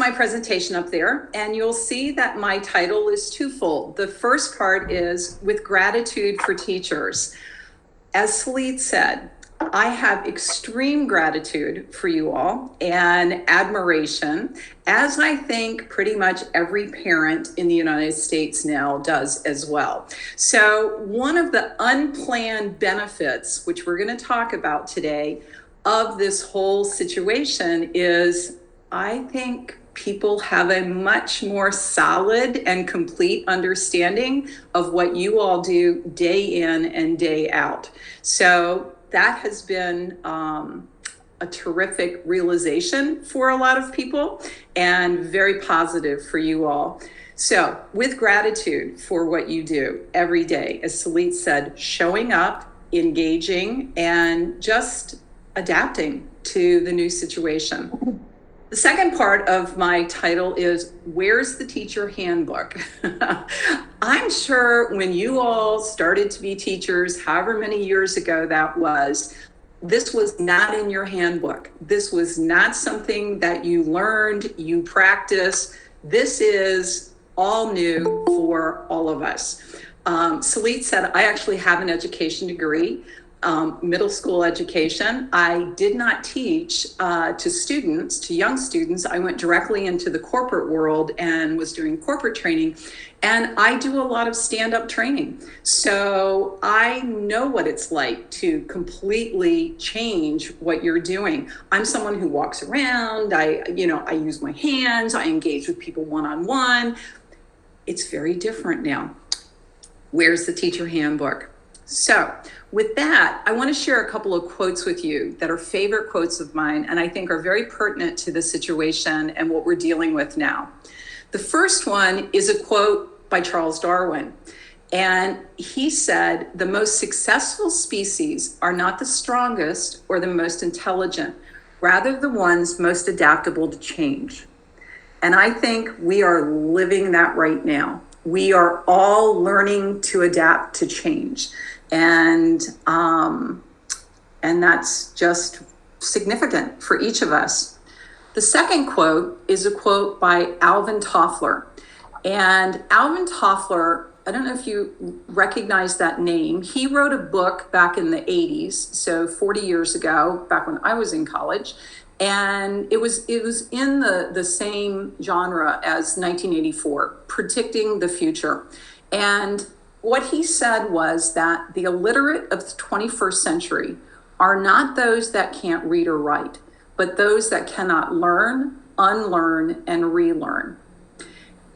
My presentation up there, and you'll see that my title is twofold. The first part is with gratitude for teachers. As Salid said, I have extreme gratitude for you all and admiration, as I think pretty much every parent in the United States now does as well. So one of the unplanned benefits, which we're going to talk about today, of this whole situation is I think people have a much more solid and complete understanding of what you all do day in and day out. So that has been a terrific realization for a lot of people and very positive for you all. So with gratitude for what you do every day, as Salid said, showing up, engaging, and just adapting to the new situation. The second part of my title is, where's the teacher handbook? I'm sure when you all started to be teachers, however many years ago that was, this was not in your handbook. This was not something that you learned, you practiced. This is all new for all of us. Salid said, I actually have an education degree. Middle school education. I did not teach to young students. I went directly into the corporate world and was doing corporate training. And I do a lot of stand-up training. So I know what it's like to completely change what you're doing. I'm someone who walks around. I use my hands. I engage with people one-on-one. It's very different now. Where's the teacher handbook? So with that, I want to share a couple of quotes with you that are favorite quotes of mine and I think are very pertinent to the situation and what we're dealing with now. The first one is a quote by Charles Darwin. And he said, the most successful species are not the strongest or the most intelligent, rather the ones most adaptable to change. And I think we are living that right now. We are all learning to adapt to change. And that's just significant for each of us. The second quote is a quote by Alvin Toffler. And Alvin Toffler, I don't know if you recognize that name. He wrote a book back in the 80s, so 40 years ago, back when I was in college. And it was in the same genre as 1984, Predicting the Future. And what he said was that the illiterate of the 21st century are not those that can't read or write, but those that cannot learn, unlearn, and relearn.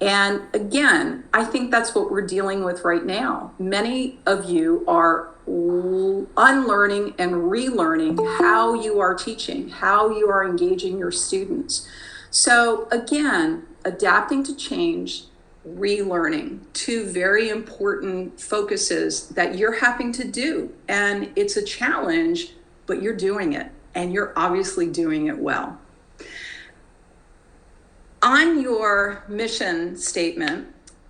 And again, I think that's what we're dealing with right now. Many of you are unlearning and relearning how you are teaching, how you are engaging your students. So again, adapting to change, relearning, two very important focuses that you're having to do. And it's a challenge, but you're doing it, and you're obviously doing it well. On your mission statement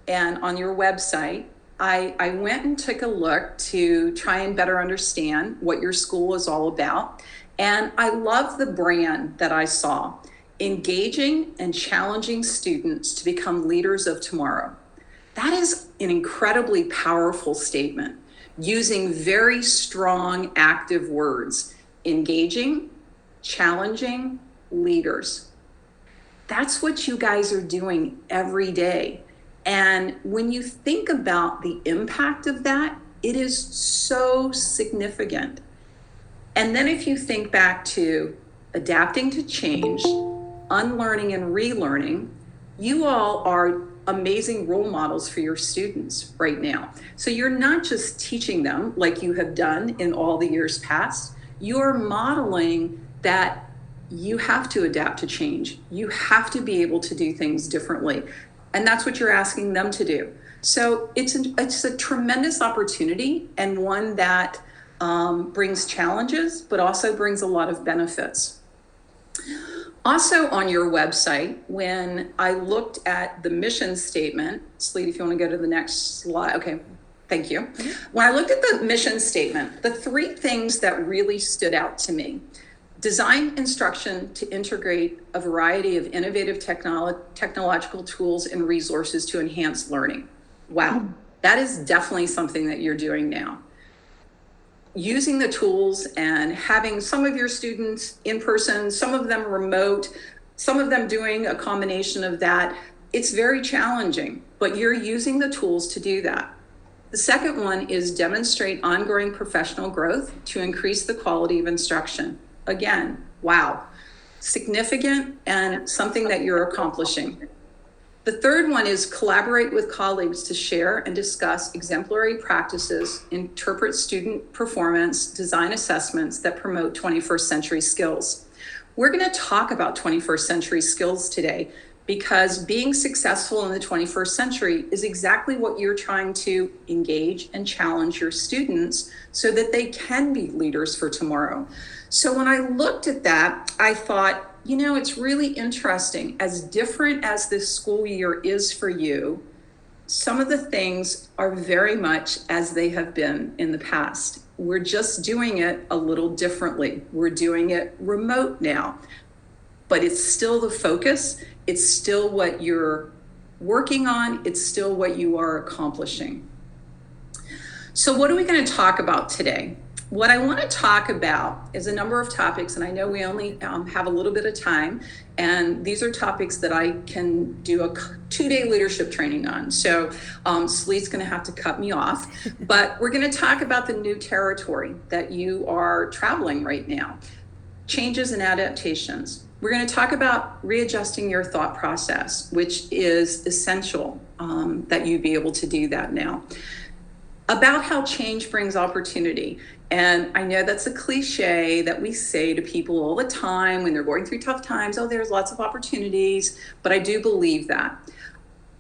and on your website, I went and took a look to try and better understand what your school is all about. And I love the brand that I saw. Engaging and challenging students to become leaders of tomorrow. That is an incredibly powerful statement, using very strong, active words. Engaging, challenging, leaders. That's what you guys are doing every day. And when you think about the impact of that, it is so significant. And then if you think back to adapting to change, unlearning and relearning, you all are amazing role models for your students right now. So you're not just teaching them like you have done in all the years past, you're modeling that you have to adapt to change. You have to be able to do things differently. And that's what you're asking them to do. So it's a tremendous opportunity, and one that brings challenges, but also brings a lot of benefits. Also on your website, when I looked at the mission statement, Sleet, if you want to go to the next slide. Okay, thank you. When I looked at the mission statement, the three things that really stood out to me: Design instruction to integrate a variety of innovative technological tools and resources to enhance learning. Wow, that is definitely something that you're doing now. Using the tools and having some of your students in person, some of them remote, some of them doing a combination of that. It's very challenging, but you're using the tools to do that. The second one is demonstrate ongoing professional growth to increase the quality of instruction. Again, wow, significant and something that you're accomplishing. The third one is collaborate with colleagues to share and discuss exemplary practices, interpret student performance, design assessments that promote 21st century skills. We're going to talk about 21st century skills today because being successful in the 21st century is exactly what you're trying to engage and challenge your students so that they can be leaders for tomorrow. So when I looked at that, I thought, you know, it's really interesting. As different as this school year is for you, some of the things are very much as they have been in the past. We're just doing it a little differently. We're doing it remote now, but it's still the focus. It's still what you're working on. It's still what you are accomplishing. So what are we going to talk about today? What I want to talk about is a number of topics, and I know we only have a little bit of time, and these are topics that I can do a 2-day leadership training on. So Sleet's going to have to cut me off, but we're going to talk about the new territory that you are traveling right now, changes and adaptations. We're going to talk about readjusting your thought process, which is essential that you be able to do that now. About how change brings opportunity. And I know that's a cliche that we say to people all the time when they're going through tough times. Oh, there's lots of opportunities, but I do believe that.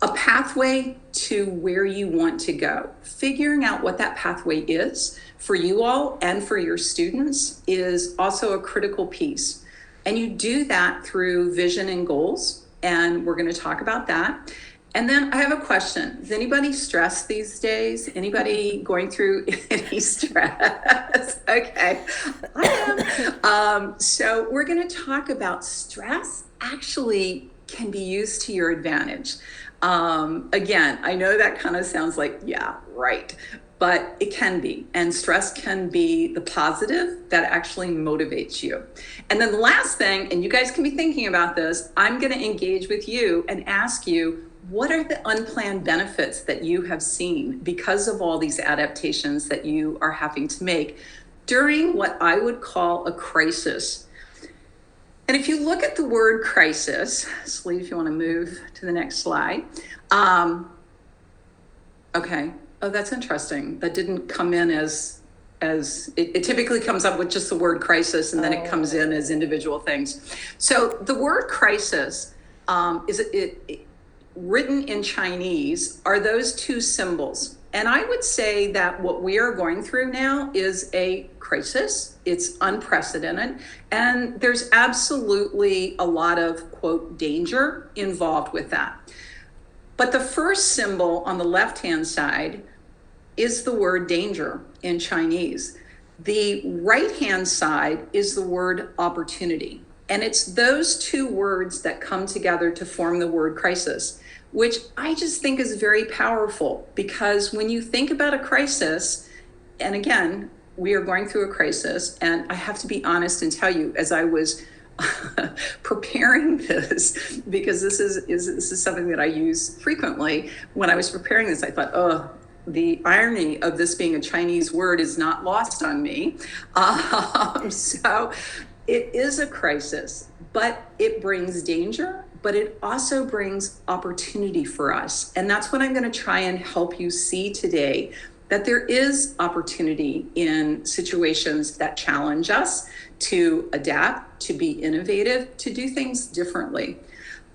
A pathway to where you want to go. Figuring out what that pathway is for you all and for your students is also a critical piece. And you do that through vision and goals. And we're going to talk about that. And then I have a question. Is anybody stressed these days? Anybody going through any stress? Okay, I am. So we're going to talk about stress actually can be used to your advantage. Again, I know that kind of sounds like, yeah, right. But it can be. And stress can be the positive that actually motivates you. And then the last thing, and you guys can be thinking about this, I'm going to engage with you and ask you, what are the unplanned benefits that you have seen because of all these adaptations that you are having to make during what I would call a crisis? And if you look at the word crisis, Sleet, if you want to move to the next slide. Okay. Oh, that's interesting. That didn't come in as it typically comes up with just the word crisis, and then it comes in as individual things. So the word crisis is written in Chinese are those two symbols. And I would say that what we are going through now is a crisis. It's unprecedented. And there's absolutely a lot of, quote, danger involved with that. But the first symbol on the left-hand side is the word danger in Chinese. The right-hand side is the word opportunity. And it's those two words that come together to form the word crisis, which I just think is very powerful, because when you think about a crisis, and again, we are going through a crisis, and I have to be honest and tell you, as I was preparing this, because this is something that I use frequently, when I was preparing this, I thought, oh, the irony of this being a Chinese word is not lost on me. So it is a crisis, but it brings danger, but it also brings opportunity for us. And that's what I'm going to try and help you see today, that there is opportunity in situations that challenge us to adapt, to be innovative, to do things differently.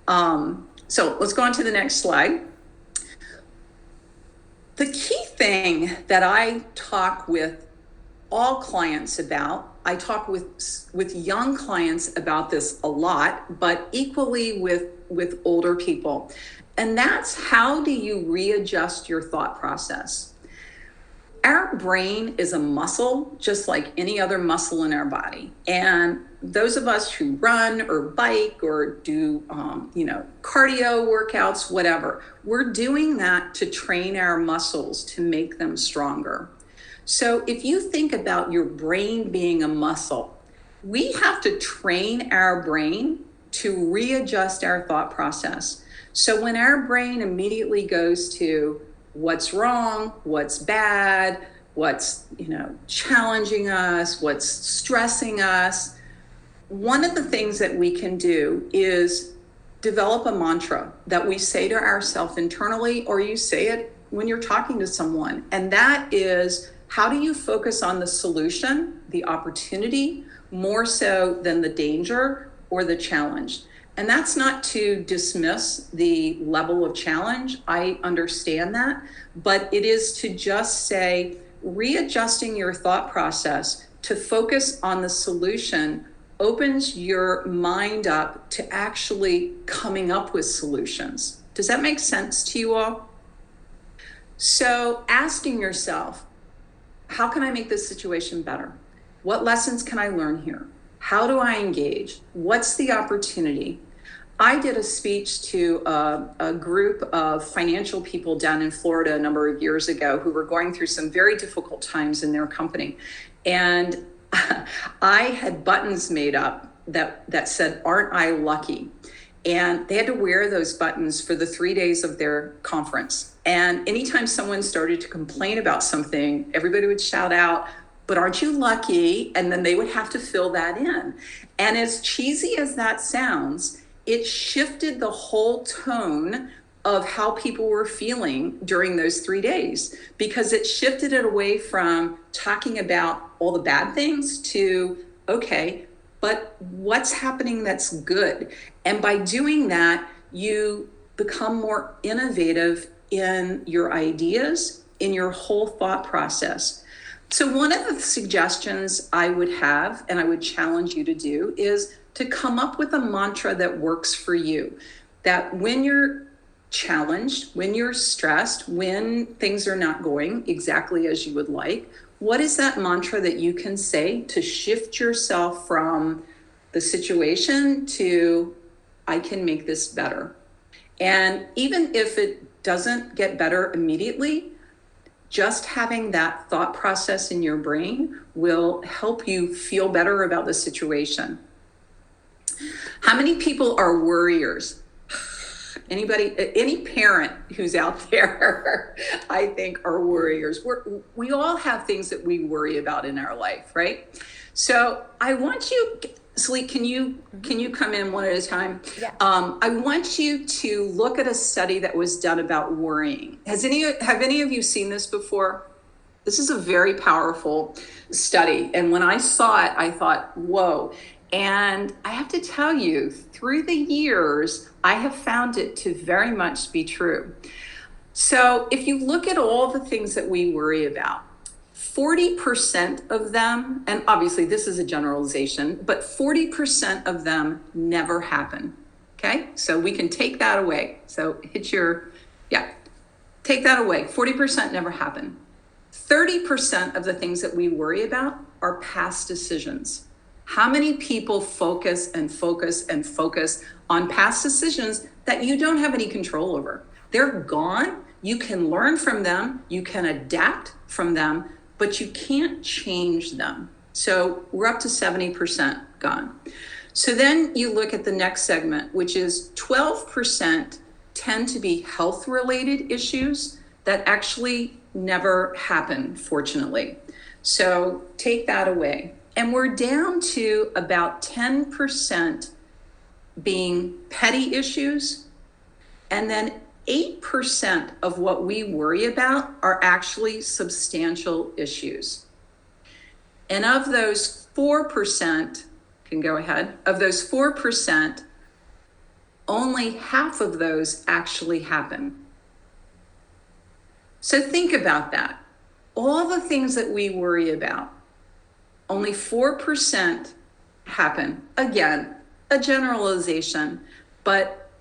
So let's go on to the next slide. The key thing that I talk with all clients about, I talk with young clients about this a lot, but equally with older people. And that's, how do you readjust your thought process? Our brain is a muscle, just like any other muscle in our body. And those of us who run or bike or do, cardio workouts, whatever, we're doing that to train our muscles to make them stronger. So if you think about your brain being a muscle, we have to train our brain to readjust our thought process. So when our brain immediately goes to what's wrong, what's bad, what's, challenging us, what's stressing us, one of the things that we can do is develop a mantra that we say to ourselves internally, or you say it when you're talking to someone. And that is, how do you focus on the solution, the opportunity, more so than the danger or the challenge? And that's not to dismiss the level of challenge. I understand that, but it is to just say, readjusting your thought process to focus on the solution opens your mind up to actually coming up with solutions. Does that make sense to you all? So asking yourself, how can I make this situation better? What lessons can I learn here? How do I engage? What's the opportunity? I did a speech to a group of financial people down in Florida a number of years ago who were going through some very difficult times in their company. And I had buttons made up that said, "Aren't I lucky?" And they had to wear those buttons for the 3 days of their conference. And anytime someone started to complain about something, everybody would shout out, "But aren't you lucky?" And then they would have to fill that in. And as cheesy as that sounds, it shifted the whole tone of how people were feeling during those 3 days, because it shifted it away from talking about all the bad things to, okay, but what's happening that's good? And by doing that, you become more innovative in your ideas, in your whole thought process. So one of the suggestions I would have, and I would challenge you to do, is to come up with a mantra that works for you. That when you're challenged, when you're stressed, when things are not going exactly as you would like, what is that mantra that you can say to shift yourself from the situation to, I can make this better? And even if it doesn't get better immediately, just having that thought process in your brain will help you feel better about the situation. How many people are worriers? Anybody, any parent who's out there, I think, are worriers. We all have things that we worry about in our life, right? So I want you, Sleek, can you come in one at a time? Yeah. I want you to look at a study that was done about worrying. Have any of you seen this before? This is a very powerful study. And when I saw it, I thought, whoa. And I have to tell you, through the years, I have found it to very much be true. So if you look at all the things that we worry about, 40% of them, and obviously this is a generalization, but 40% of them never happen. Okay, so we can take that away. So take that away. 40% never happen. 30% of the things that we worry about are past decisions. How many people focus and focus and focus on past decisions that you don't have any control over? They're gone. You can learn from them. You can adapt from them, but you can't change them. So we're up to 70% gone. So then you look at the next segment, which is 12% tend to be health-related issues that actually never happen, fortunately. So take that away. And we're down to about 10% being petty issues. And then 8% of what we worry about are actually substantial issues. And of those 4%, of those 4%, only half of those actually happen. So think about that. All the things that we worry about, only 4% happen. Again, a generalization, but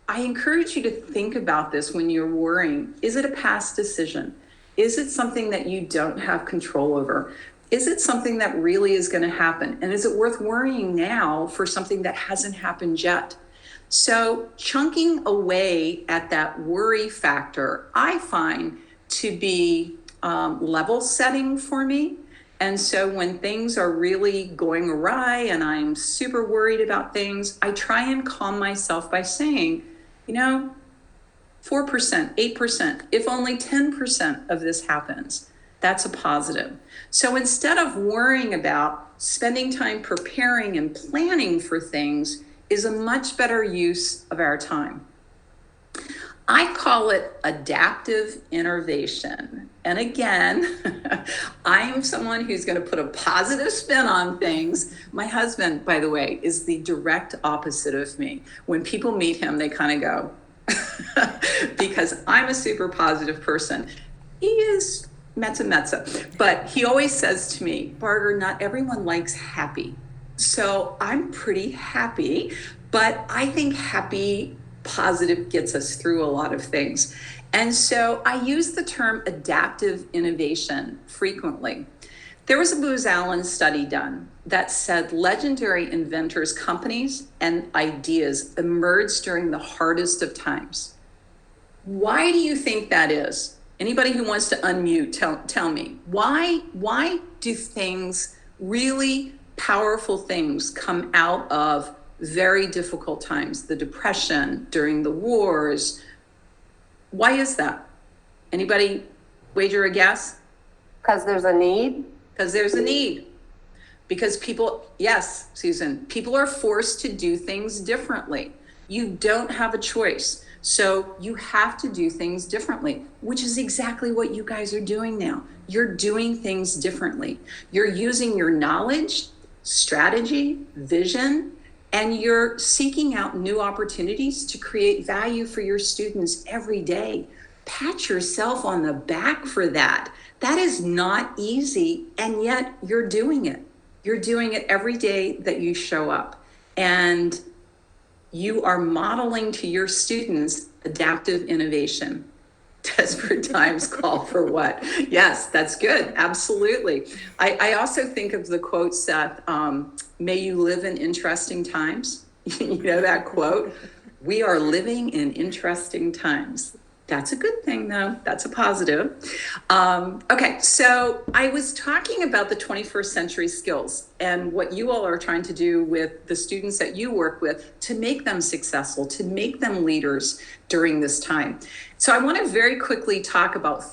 I encourage you to think about this when you're worrying. Is it a past decision? Is it something that you don't have control over? Is it something that really is going to happen? And is it worth worrying now for something that hasn't happened yet? So chunking away at that worry factor, I find to be level setting for me. And so when things are really going awry and I'm super worried about things, I try and calm myself by saying, 4%, 8%, if only 10% of this happens, that's a positive. So instead of worrying about spending time preparing and planning for things is a much better use of our time. I call it adaptive innovation. And again, I'm someone who's going to put a positive spin on things. My husband, by the way, is the direct opposite of me. When people meet him, they kind of go, because I'm a super positive person. He is mezza, but he always says to me, Barger, not everyone likes happy. So I'm pretty happy, but I think happy, positive gets us through a lot of things. And so I use the term adaptive innovation frequently. There was a Booz Allen study done that said legendary inventors, companies, and ideas emerged during the hardest of times. Why do you think that is? Anybody who wants to unmute, tell me. Why do things, really powerful things, come out of very difficult times? The Depression, during the wars. Why is that? Anybody wager a guess? Because there's a need. Because there's a need. Because people, yes, Susan, people are forced to do things differently. You don't have a choice. So you have to do things differently, which is exactly what you guys are doing now. You're doing things differently. You're using your knowledge, strategy, vision, and you're seeking out new opportunities to create value for your students every day. Pat yourself on the back for that. That is not easy, and yet you're doing it. You're doing it every day that you show up. And you are modeling to your students adaptive innovation. Desperate times call for what? Yes, that's good. Absolutely. I also think of the quote, Seth, may you live in interesting times. You know that quote? We are living in interesting times. That's a good thing, though. That's a positive. Okay, so I was talking about the 21st century skills and what you all are trying to do with the students that you work with to make them successful, to make them leaders during this time. So I want to very quickly talk about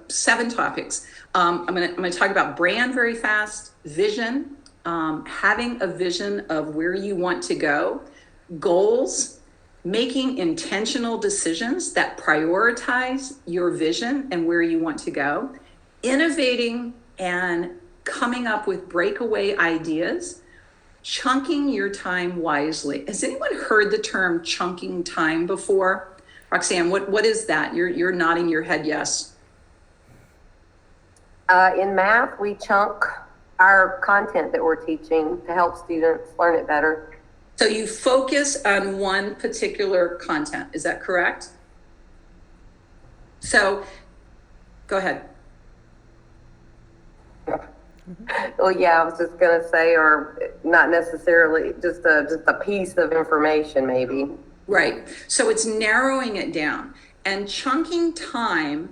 7 topics. I'm going to talk about brand very fast, vision, having a vision of where you want to go, goals, making intentional decisions that prioritize your vision and where you want to go, innovating and coming up with breakaway ideas, chunking your time wisely. Has anyone heard the term chunking time before? Roxanne, what is that? You're nodding your head yes. In math, we chunk our content that we're teaching to help students learn it better. So you focus on one particular content, is that correct? So, go ahead. Well, yeah, I was just going to say, or not necessarily, just a piece of information, maybe. Right. So it's narrowing it down, and chunking time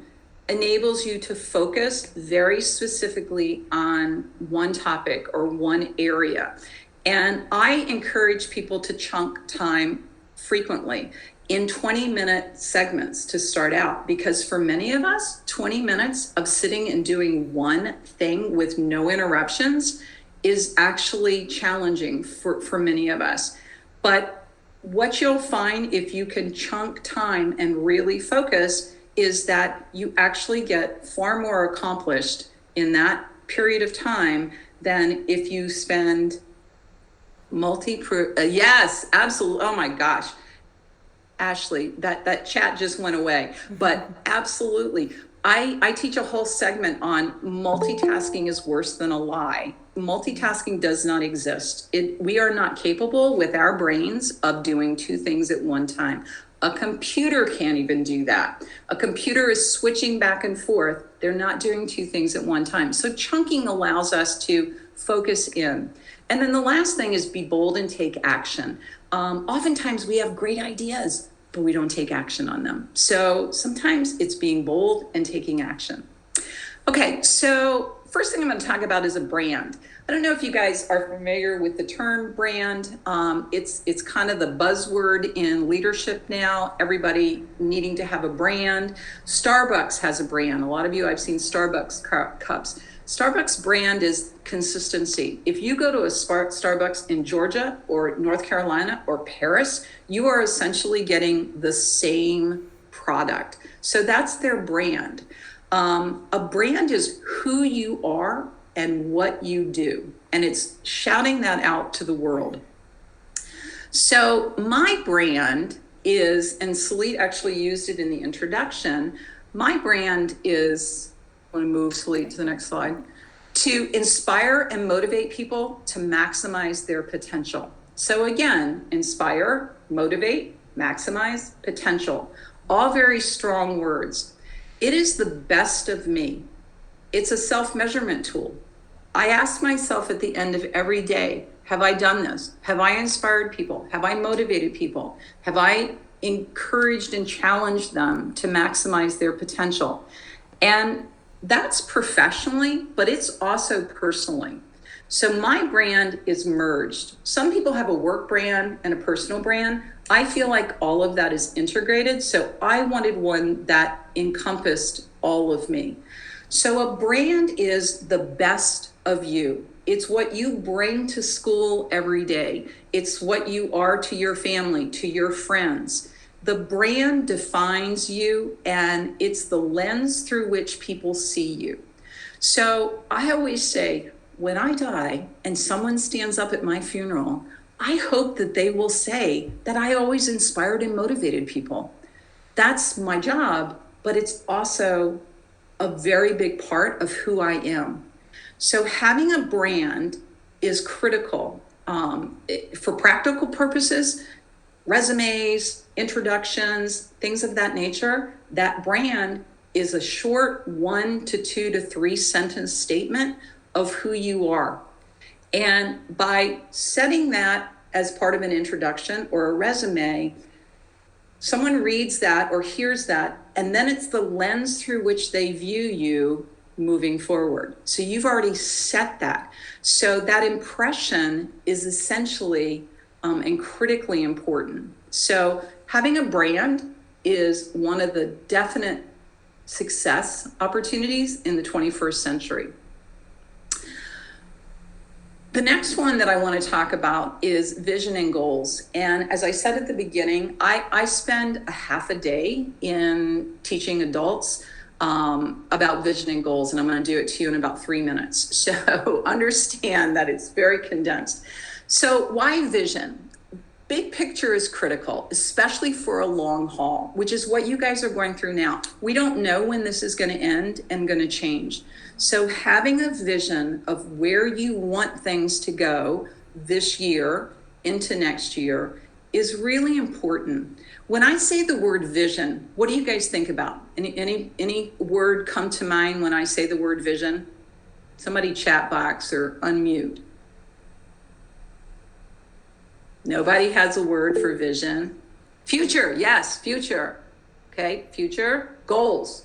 enables you to focus very specifically on one topic or one area. And I encourage people to chunk time frequently in 20-minute segments to start out, because for many of us, 20 minutes of sitting and doing one thing with no interruptions is actually challenging for many of us. But what you'll find if you can chunk time and really focus is that you actually get far more accomplished in that period of time than if you spend yes, absolutely. Oh my gosh. Ashley, that chat just went away, but absolutely. I teach a whole segment on multitasking is worse than a lie. multitasking does not exist. We are not capable with our brains of doing two things at one time. A computer can't even do that. A computer is switching back and forth. They're not doing two things at one time. So chunking allows us to focus in. And then the last thing is be bold and take action. Oftentimes we have great ideas, but we don't take action on them. So sometimes it's being bold and taking action. Okay, so first thing I'm going to talk about is a brand. I don't know if you guys are familiar with the term brand. It's kind of the buzzword in leadership now. Everybody needing to have a brand. Starbucks has a brand. A lot of you, I've seen Starbucks cups. Starbucks brand is consistency. If you go to a Starbucks in Georgia or North Carolina or Paris, you are essentially getting the same product. So that's their brand. A brand is who you are and what you do, and it's shouting that out to the world. So my brand is, and Salit actually used it in the introduction, my brand is, I want to move Salit to the next slide, to inspire and motivate people to maximize their potential. So again, inspire, motivate, maximize, potential, all very strong words. It is the best of me. It's a self-measurement tool. I ask myself at the end of every day, have I done this? Have I inspired people? Have I motivated people? Have I encouraged and challenged them to maximize their potential? And that's professionally, but it's also personally. So my brand is merged. Some people have a work brand and a personal brand. I feel like all of that is integrated. So I wanted one that encompassed all of me. So a brand is the best of you. It's what you bring to school every day. It's what you are to your family, to your friends. The brand defines you, and it's the lens through which people see you. So I always say, when I die and someone stands up at my funeral, I hope that they will say that I always inspired and motivated people. That's my job, but it's also a very big part of who I am. So having a brand is critical for practical purposes, resumes, introductions, things of that nature. That brand is a short 1 to 2 to 3 sentence statement of who you are. And by setting that as part of an introduction or a resume, someone reads that or hears that, and then it's the lens through which they view you moving forward. So you've already set that. So that impression is essentially and critically important. So having a brand is one of the definite success opportunities in the 21st century. The next one that I want to talk about is vision and goals. And as I said at the beginning, I spend a half a day in teaching adults about vision and goals, and I'm going to do it to you in about 3 minutes. So understand that it's very condensed. So why vision? Big picture is critical, especially for a long haul, which is what you guys are going through now. We don't know when this is going to end and going to change. So having a vision of where you want things to go this year into next year is really important. When I say the word vision, what do you guys think about? Any word come to mind when I say the word vision? Somebody chat box or unmute. Nobody has a word for vision. Future, yes, future. Okay, future. Goals,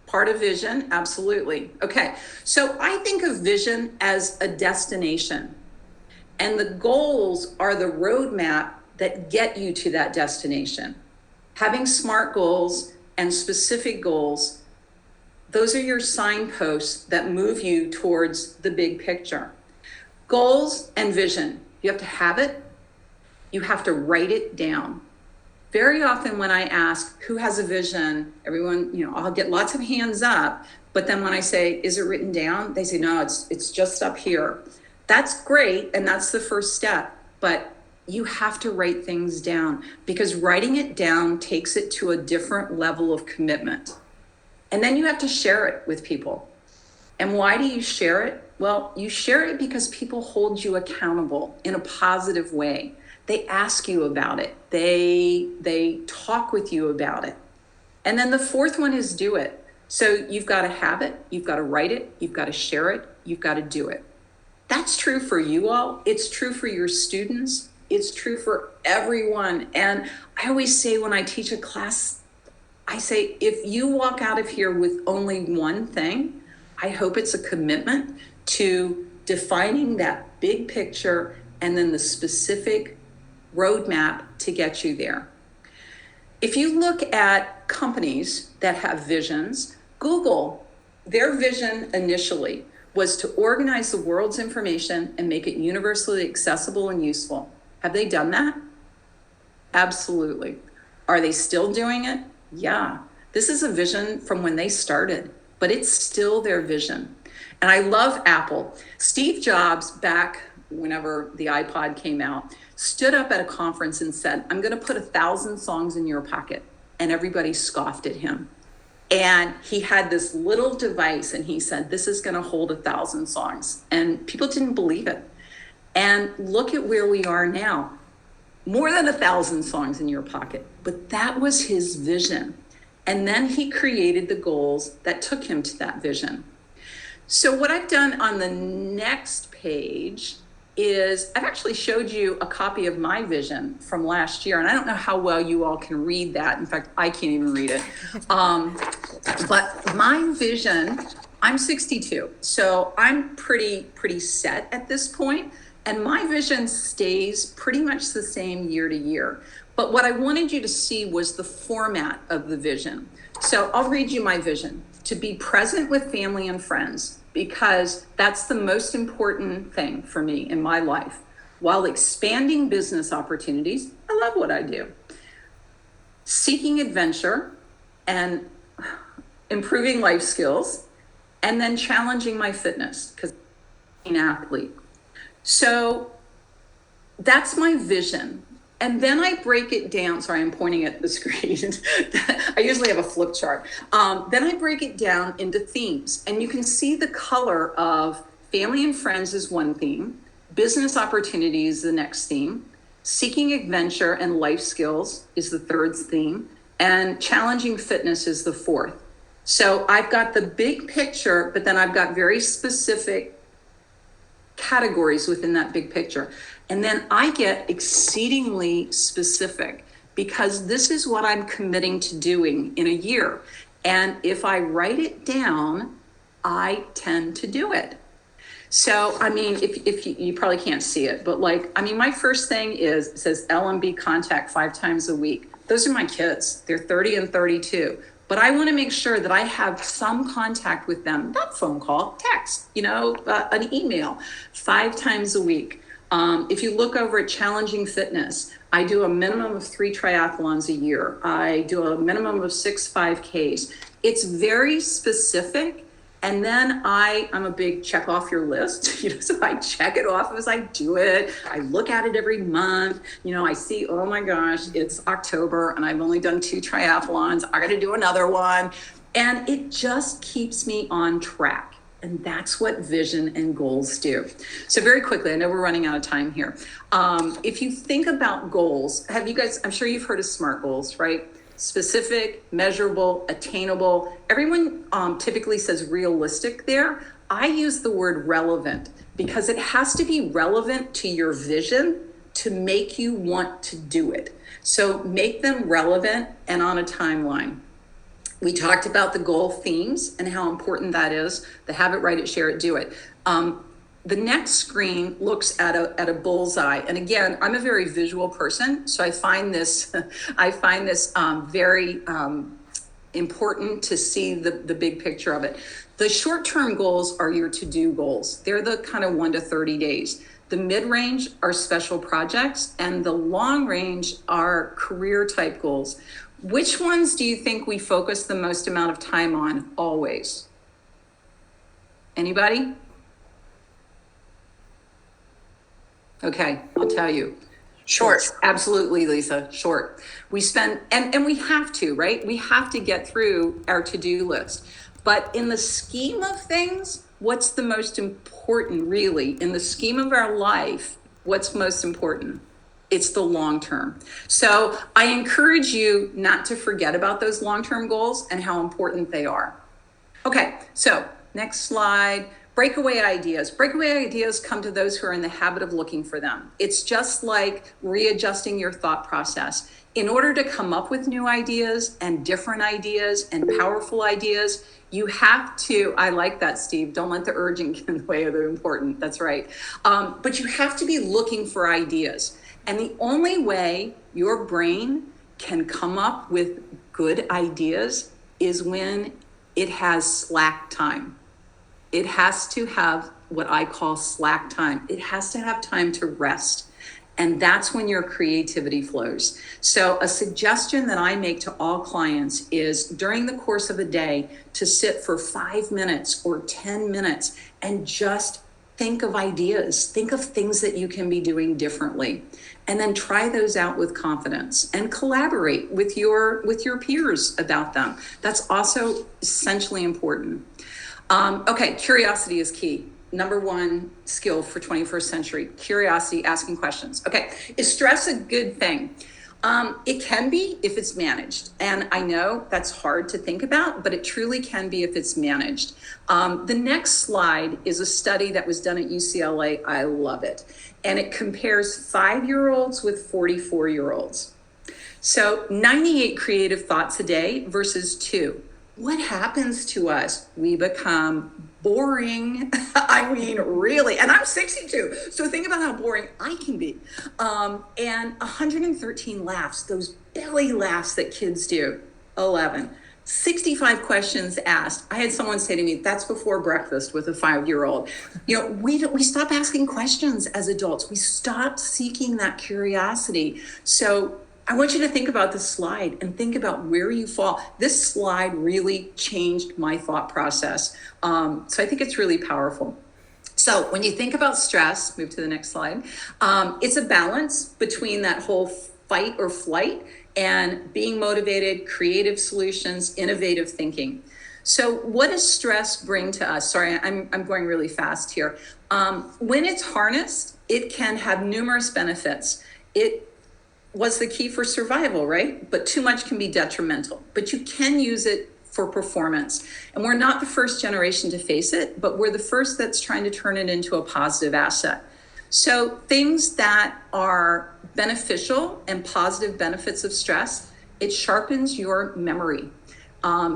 part of vision, absolutely. Okay, so I think of vision as a destination, and the goals are the roadmap that get you to that destination. Having SMART goals and specific goals, those are your signposts that move you towards the big picture. Goals and vision, you have to have it. You have to write it down. Very often when I ask who has a vision, everyone, I'll get lots of hands up, but then when I say, is it written down? They say, no, it's just up here. That's great, and that's the first step, but you have to write things down because writing it down takes it to a different level of commitment. And then you have to share it with people. And why do you share it? Well, you share it because people hold you accountable in a positive way. They ask you about it. They talk with you about it. And then the fourth one is do it. So you've got to have it, you've got to write it, you've got to share it, you've got to do it. That's true for you all. It's true for your students. It's true for everyone. And I always say when I teach a class, I say, if you walk out of here with only one thing, I hope it's a commitment to defining that big picture and then the specific roadmap to get you there. If you look at companies that have visions, Google, their vision initially was to organize the world's information and make it universally accessible and useful. Have they done that? Absolutely. Are they still doing it? Yeah. This is a vision from when they started, but it's still their vision. And I love Apple. Steve Jobs, back whenever the iPod came out, stood up at a conference and said, I'm going to put 1,000 songs in your pocket. And everybody scoffed at him. And he had this little device and he said, this is going to hold 1,000 songs. And people didn't believe it. And look at where we are now. More than 1,000 songs in your pocket. But that was his vision. And then he created the goals that took him to that vision. So what I've done on the next page is I've actually showed you a copy of my vision from last year. And I don't know how well you all can read that. In fact, I can't even read it. But my vision, I'm 62. So I'm pretty set at this point. And my vision stays pretty much the same year to year. But what I wanted you to see was the format of the vision. So I'll read you my vision: to be present with family and friends, because that's the most important thing for me in my life, while expanding business opportunities. I love what I do. Seeking adventure and improving life skills, and then challenging my fitness, because I'm an athlete. So that's my vision. And then I break it down. Sorry, I'm pointing at the screen. I usually have a flip chart. Then I break it down into themes. And you can see the color of family and friends is one theme, business opportunities is the next theme, seeking adventure and life skills is the third theme, and challenging fitness is the fourth. So I've got the big picture, but then I've got very specific categories within that big picture. And then I get exceedingly specific, because this is what I'm committing to doing in a year. And if I write it down, I tend to do it. So, I mean, if you probably can't see it, but my first thing is, it says LMB contact 5 times a week. Those are my kids. They're 30 and 32. But I want to make sure that I have some contact with them, not phone call, text, an email 5 times a week. If you look over at challenging fitness, I do a minimum of 3 triathlons a year. I do a minimum of 6 5Ks. It's very specific. And then I'm a big check off your list, so I check it off as I do it. I look at it every month. I see, oh my gosh, it's October and I've only done 2 triathlons. I got to do another one. And it just keeps me on track. And that's what vision and goals do. So very quickly, I know we're running out of time here. If you think about goals, I'm sure you've heard of SMART goals, right? Specific, measurable, attainable. Everyone typically says realistic there. I use the word relevant because it has to be relevant to your vision to make you want to do it. So make them relevant and on a timeline. We talked about the goal themes and how important that is. The have it, write it, share it, do it. The next screen looks at a bullseye. And again, I'm a very visual person, so I find this very important to see the big picture of it. The short-term goals are your to-do goals. They're the kind of 1 to 30 days. The mid-range are special projects, and the long range are career type goals. Which ones do you think we focus the most amount of time on always? Anybody? Okay, I'll tell you. Short. Absolutely, Lisa, short. We spend, and we have to, right? We have to get through our to-do list. But in the scheme of things, what's the most important really in the scheme of our life? What's most important? It's the long term. So I encourage you not to forget about those long-term goals and how important they are. Okay, so next slide. Breakaway ideas. Breakaway ideas come to those who are in the habit of looking for them. It's just like readjusting your thought process. In order to come up with new ideas and different ideas and powerful ideas, you have to, I like that, Steve, don't let the urgent get in the way of the important. That's right. But you have to be looking for ideas. And the only way your brain can come up with good ideas is when it has slack time. It has to have what I call slack time. It has to have time to rest. And that's when your creativity flows. So a suggestion that I make to all clients is during the course of a day to sit for 5 minutes or 10 minutes and just think of ideas, think of things that you can be doing differently, and then try those out with confidence and collaborate with your peers about them. That's also essentially important. Okay, curiosity is key. Number one skill for 21st century, curiosity, asking questions. Okay, is stress a good thing? It can be if it's managed. And I know that's hard to think about, but it truly can be if it's managed. The next slide is a study that was done at UCLA. I love it. And it compares 5-year-olds with 44-year-olds. So 98 creative thoughts a day versus 2. What happens to us? We become boring. I mean, really. And I'm 62. So think about how boring I can be. And 113 laughs, those belly laughs that kids do, 11. 65 questions asked. I had someone say to me, that's before breakfast with a 5-year-old. You know, we stop asking questions as adults. We stop seeking that curiosity. So I want you to think about this slide and think about where you fall. This slide really changed my thought process. So I think it's really powerful. So when you think about stress, move to the next slide, it's a balance between that whole fight or flight and being motivated, creative solutions, innovative thinking. So what does stress bring to us? Sorry, I'm going really fast here. When it's harnessed, it can have numerous benefits. It was the key for survival, right? But too much can be detrimental. But you can use it for performance. And we're not the first generation to face it, but we're the first that's trying to turn it into a positive asset. So things that are beneficial and positive benefits of stress, it sharpens your memory.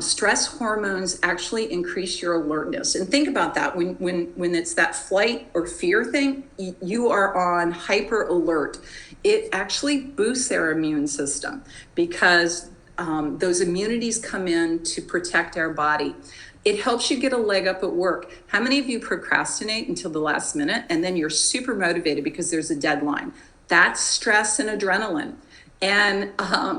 Stress hormones actually increase your alertness. And think about that. When it's that flight or fear thing, you are on hyper alert. It actually boosts their immune system because those immunities come in to protect our body. It helps you get a leg up at work. How many of you procrastinate until the last minute and then you're super motivated because there's a deadline? That's stress and adrenaline. And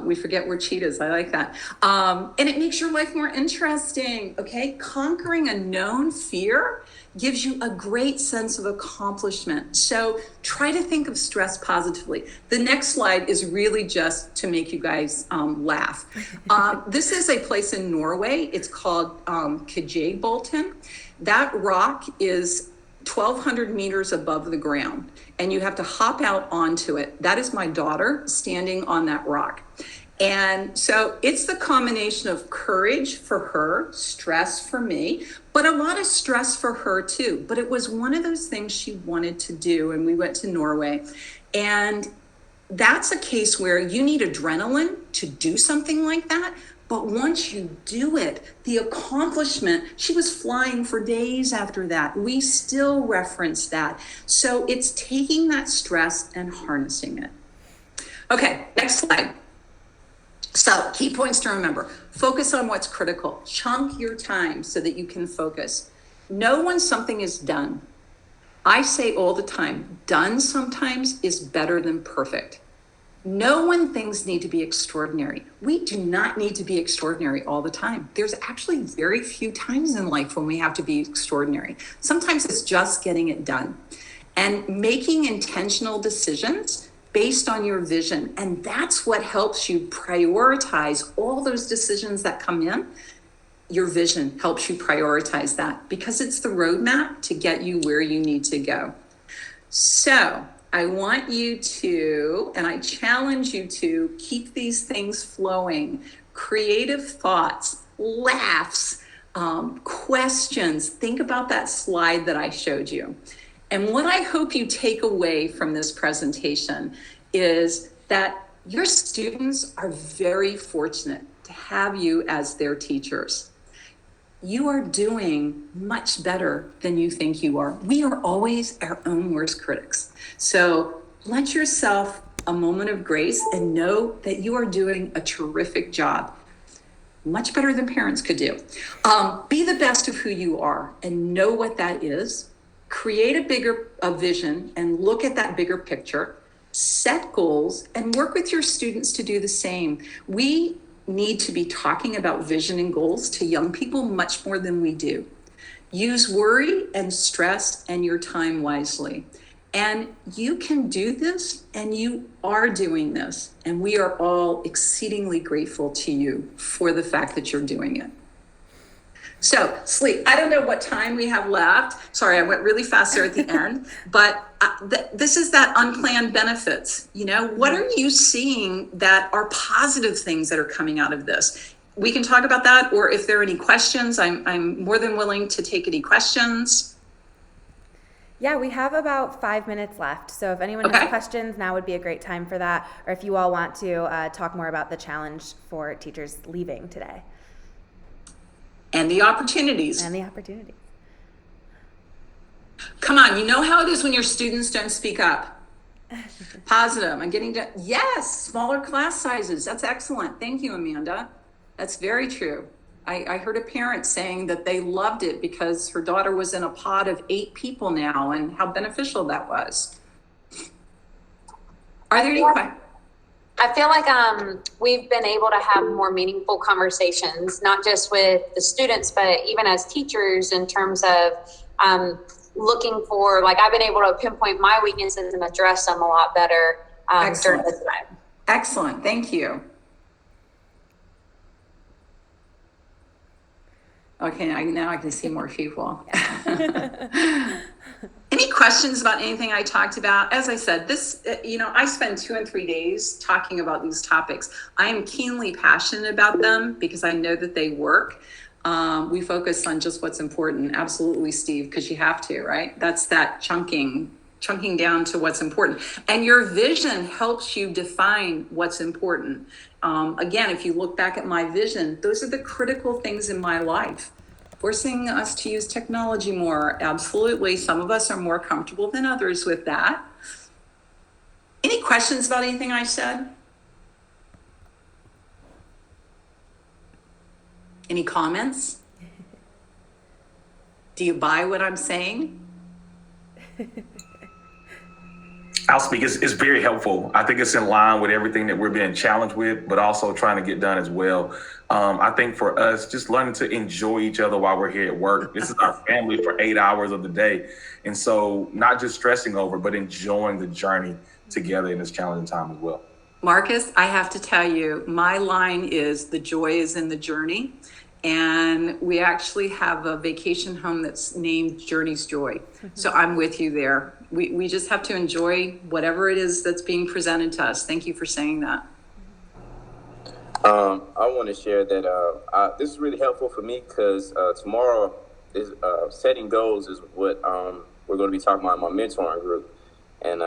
we forget we're cheetahs. I like that. And it makes your life more interesting, okay? Conquering a known fear gives you a great sense of accomplishment. So try to think of stress positively. The next slide is really just to make you guys laugh. This is a place in Norway. It's called Bolten. That rock is 1,200 meters above the ground, and you have to hop out onto it. That is my daughter standing on that rock. And so it's the combination of courage for her, stress for me, but a lot of stress for her too. But it was one of those things she wanted to do, and we went to Norway. And that's a case where you need adrenaline to do something like that. But once you do it, the accomplishment, she was flying for days after that. We still reference that. So it's taking that stress and harnessing it. Okay, next slide. So key points to remember. Focus on what's critical. Chunk your time so that you can focus. Know when something is done. I say all the time, done sometimes is better than perfect. Know when things need to be extraordinary. We do not need to be extraordinary all the time. There's actually very few times in life when we have to be extraordinary. Sometimes it's just getting it done and making intentional decisions based on your vision. And that's what helps you prioritize all those decisions that come in. your vision helps you prioritize that because it's the roadmap to get you where you need to go. So I want you to, and I challenge you to keep these things flowing, creative thoughts, laughs, questions. Think about that slide that I showed you. And what I hope you take away from this presentation is that your students are very fortunate to have you as their teachers. You are doing much better than you think you are. We are always our own worst critics. So let yourself a moment of grace and know that you are doing a terrific job. Much better than parents could do. Be the best of who you are and know what that is. Create a vision and look at that bigger picture. Set goals and work with your students to do the same. We need to be talking about vision and goals to young people much more than we do. Use worry and stress and your time wisely. And you can do this, and you are doing this. And we are all exceedingly grateful to you for the fact that you're doing it. So sleep, I don't know what time we have left. Sorry, I went really fast there at the end, but this is that unplanned benefits. You know, what are you seeing that are positive things that are coming out of this? We can talk about that, or if there are any questions, I'm more than willing to take any questions. Yeah, we have about 5 minutes left. So if anyone has questions, now would be a great time for that. Or if you all want to talk more about the challenge for teachers leaving today. And the opportunities. Come on, you know how it is when your students don't speak up. Positive. I'm getting to, yes, smaller class sizes. That's excellent. Thank you, Amanda. That's very true. I heard a parent saying that they loved it because her daughter was in a pod of 8 people now and how beneficial that was. Are there any questions? I feel like we've been able to have more meaningful conversations, not just with the students, but even as teachers in terms of looking for, like I've been able to pinpoint my weaknesses and address them a lot better during this time. Excellent. Thank you. Okay, now I can see more people. Any questions about anything I talked about? As I said, this, I spend 2 and 3 days talking about these topics. I am keenly passionate about them because I know that they work. We focus on just what's important. Absolutely, Steve, because you have to, right? That's that chunking down to what's important. And your vision helps you define what's important. Again, if you look back at my vision, those are the critical things in my life. Forcing us to use technology more, absolutely. Some of us are more comfortable than others with that. Any questions about anything I said? Any comments? Do you buy what I'm saying? I'll speak. It's very helpful. I think it's in line with everything that we're being challenged with, but also trying to get done as well. I think for us, just learning to enjoy each other while we're here at work. This is our family for 8 hours of the day. And so not just stressing over, but enjoying the journey together in this challenging time as well. Marcus, I have to tell you, my line is the joy is in the journey. And we actually have a vacation home that's named Journey's Joy. So I'm with you there. We just have to enjoy whatever it is that's being presented to us. Thank you for saying that. I want to share that this is really helpful for me because tomorrow is setting goals is what we're going to be talking about in my mentoring group, and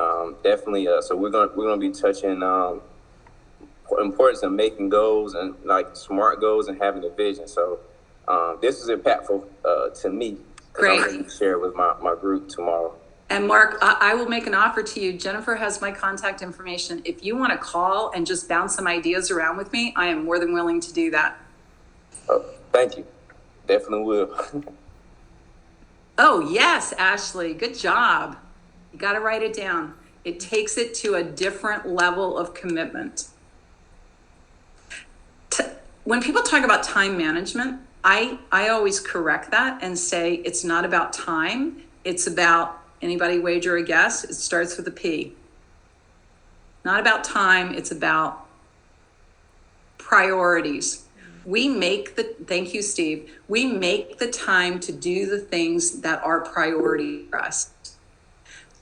definitely so we're going to be touching importance of making goals and like smart goals and having a vision. So this is impactful to me. Great. I'm going to share with my group tomorrow. And Mark, I will make an offer to you. Jennifer has my contact information. If you want to call and just bounce some ideas around with me, I am more than willing to do that. Oh, thank you. Definitely will. Oh, yes, Ashley. Good job. You got to write it down. It takes it to a different level of commitment. When people talk about time management, I always correct that and say it's not about time. It's about, anybody wager a guess? It starts with a P. Not about time. It's about priorities. thank you, Steve. We make the time to do the things that are priority for us.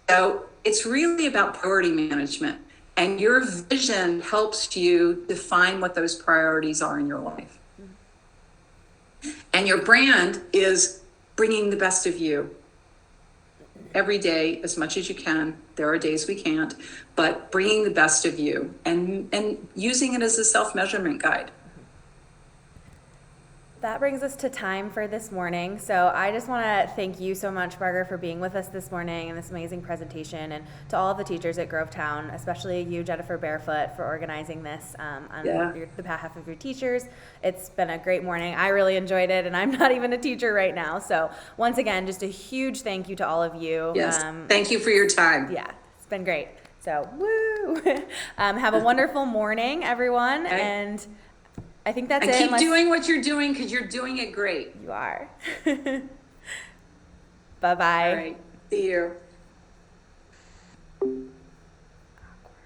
So it's really about priority management, and your vision helps you define what those priorities are in your life. And your brand is bringing the best of you every day as much as you can. There are days we can't, but bringing the best of you and using it as a self-measurement guide. That brings us to time for this morning. So I just want to thank you so much, Barger, for being with us this morning and this amazing presentation, and to all of the teachers at Grovetown, especially you, Jennifer Barefoot, for organizing this on the behalf of your teachers. It's been a great morning. I really enjoyed it, and I'm not even a teacher right now. So once again, just a huge thank you to all of you. Yes, thank you for your time. Yeah, it's been great. So woo! Have a wonderful morning, everyone, and I think that's it. Keep doing what you're doing, because you're doing it great. You are. Bye-bye. All right. See you.